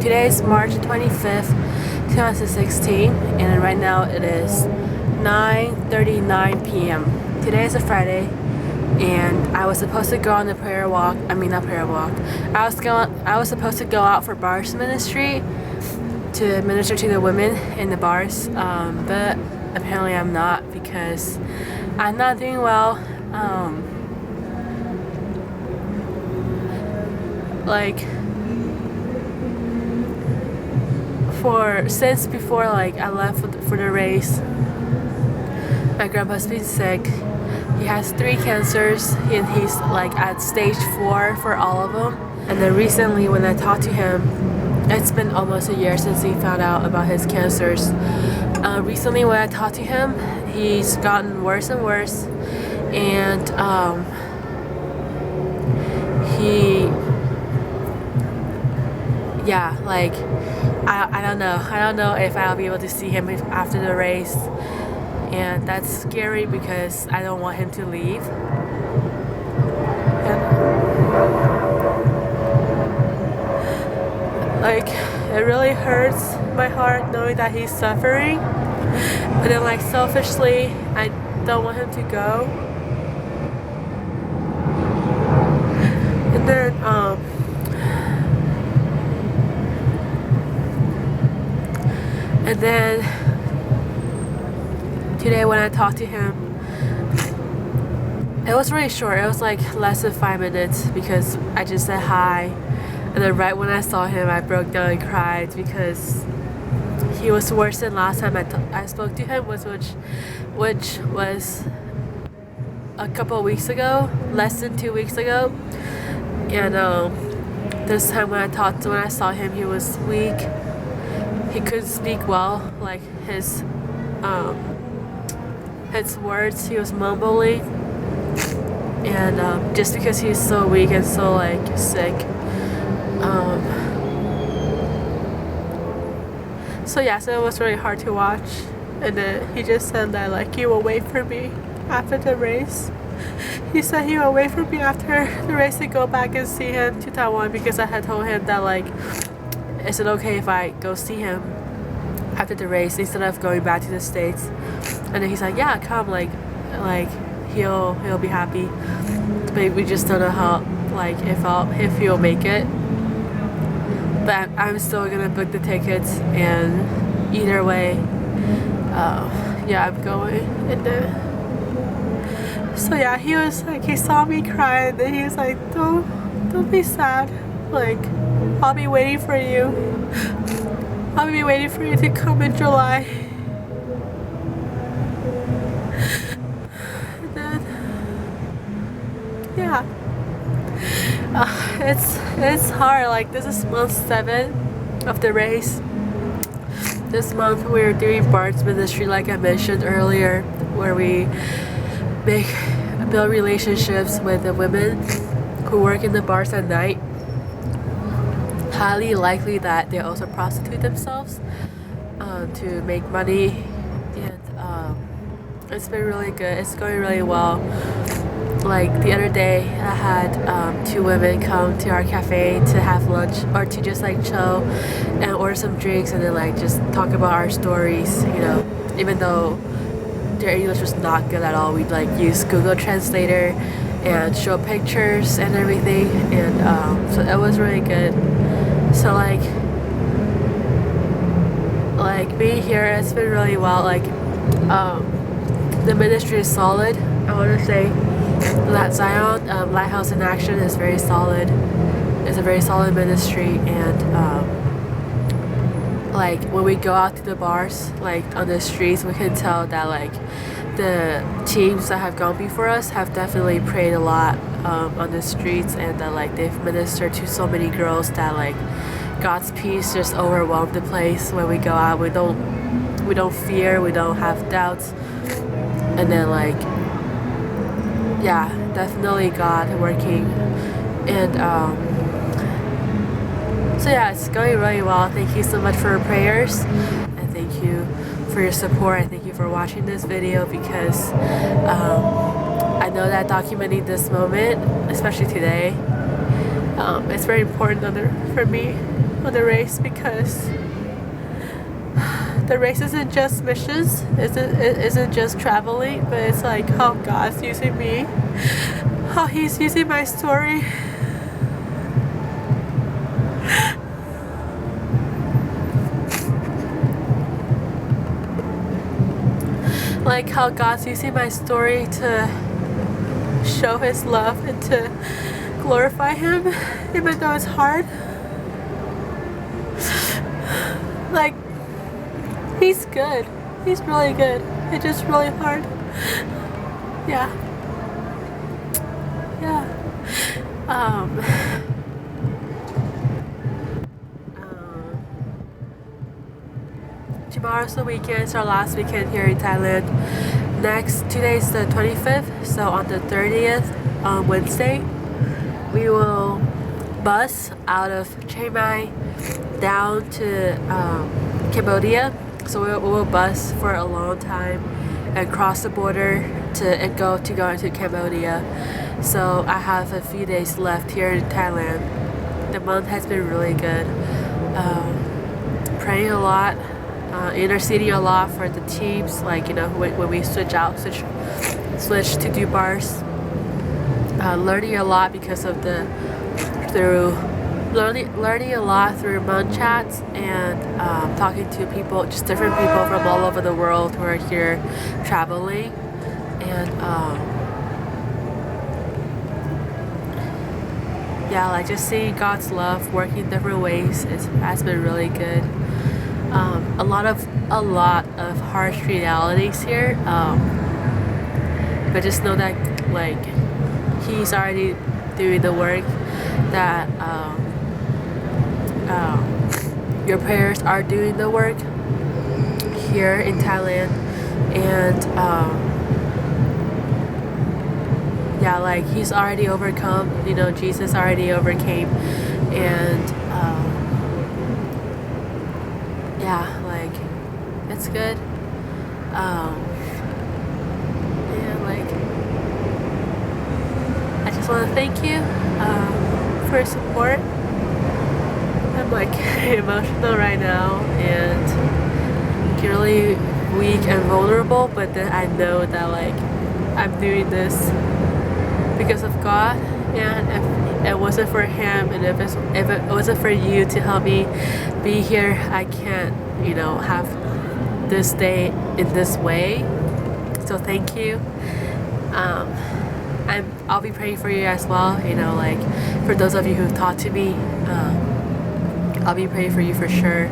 Today is March 25th, 2016, and right now it is 9:39 p.m. Today is a Friday, and I was supposed to go on the prayer walk. I mean, not prayer walk. I was supposed to go out for bars ministry to minister to the women in the bars, but apparently I'm not because I'm not doing well. Since before I left for the race, my grandpa's been sick. He has 3 cancers and he's at stage 4 for all of them. And then recently when I talked to him, it's been almost a year since he found out about his cancers. Recently when I talked to him, he's gotten worse and worse, and I don't know if I'll be able to see him after the race, and that's scary because I don't want him to leave. And, it really hurts my heart knowing that he's suffering, but then selfishly I don't want him to go. And then today when I talked to him, it was really short. It was less than 5 minutes because I just said hi, and then right when I saw him I broke down and cried because he was worse than last time I spoke to him, which was a couple of weeks ago, less than 2 weeks ago. And this time when I saw him, he was weak. He couldn't speak well, his words, he was mumbling, and just because he's so weak and so sick. So it was really hard to watch. And then he just said that he will wait for me after the race. He said he will wait for me after the race to go back and see him to Taiwan, because I had told him that is it okay if I go see him after the race instead of going back to the States? And then he's like, yeah, come, he'll be happy, but we just don't know how, if he'll make it. But I'm still gonna book the tickets, and either way, I'm going. And then he was he saw me cry, and then he was like, don't be sad, I'll be waiting for you. I'll be waiting for you to come in July. And then, it's hard. This is month 7 of the race. This month we're doing Bart's ministry, like I mentioned earlier, where we build relationships with the women who work in the bars at night. Highly likely that they also prostitute themselves to make money, and it's been really good. It's going really well. The other day I had 2 women come to our cafe to have lunch, or to just chill and order some drinks, and then just talk about our stories, even though their English was not good at all. We'd use Google Translator and show pictures and everything, and so it was really good. So being here, it's been really well. The ministry is solid. I want to say that Zion Lighthouse in Action is very solid. It's a very solid ministry, and when we go out to the bars, on the streets, we can tell that the teams that have gone before us have definitely prayed a lot on the streets, and that they've ministered to so many girls that God's peace just overwhelmed the place. When we go out, we don't fear, we don't have doubts, and then definitely God working. And it's going really well. Thank you so much for your prayers, and thank you for your support, and thank you for watching this video, because I know that documenting this moment, especially today, it's very important for me. on the race, because the race isn't just missions, it isn't just traveling, but it's like how God's using me, how He's using my story. Like how God's using my story to show His love and to glorify Him, even though it's hard. Like, He's good. He's really good. It's just really hard. Yeah. Yeah. Tomorrow's the weekend. It's our last weekend here in Thailand. Next, today's the 25th, so on the 30th, on Wednesday, we will bus out of Chiang Mai down to Cambodia. So we will bus for a long time and cross the border and go into Cambodia. So I have a few days left here in Thailand. The month has been really good. Praying a lot, interceding a lot for the teams. Like, you know, when we switch to do bars. Learning a lot because of learning a lot through Mun chats and talking to people, just different people from all over the world who are here traveling, and yeah, like just seeing God's love working different ways has been really good. A lot of harsh realities here, but just know that like He's already doing the work, that your prayers are doing the work here in Thailand, and yeah, like He's already overcome, you know, Jesus already overcame, and yeah, like it's good. Yeah, like I just want to thank you for your support. I'm like emotional right now and really weak and vulnerable, but then I know that like I'm doing this because of God, and if it wasn't for Him, and if it wasn't for you to help me be here, I can't, you know, have this day in this way. So thank you. I'll be praying for you as well, you know, like for those of you who've talked to me, I'll be praying for you for sure.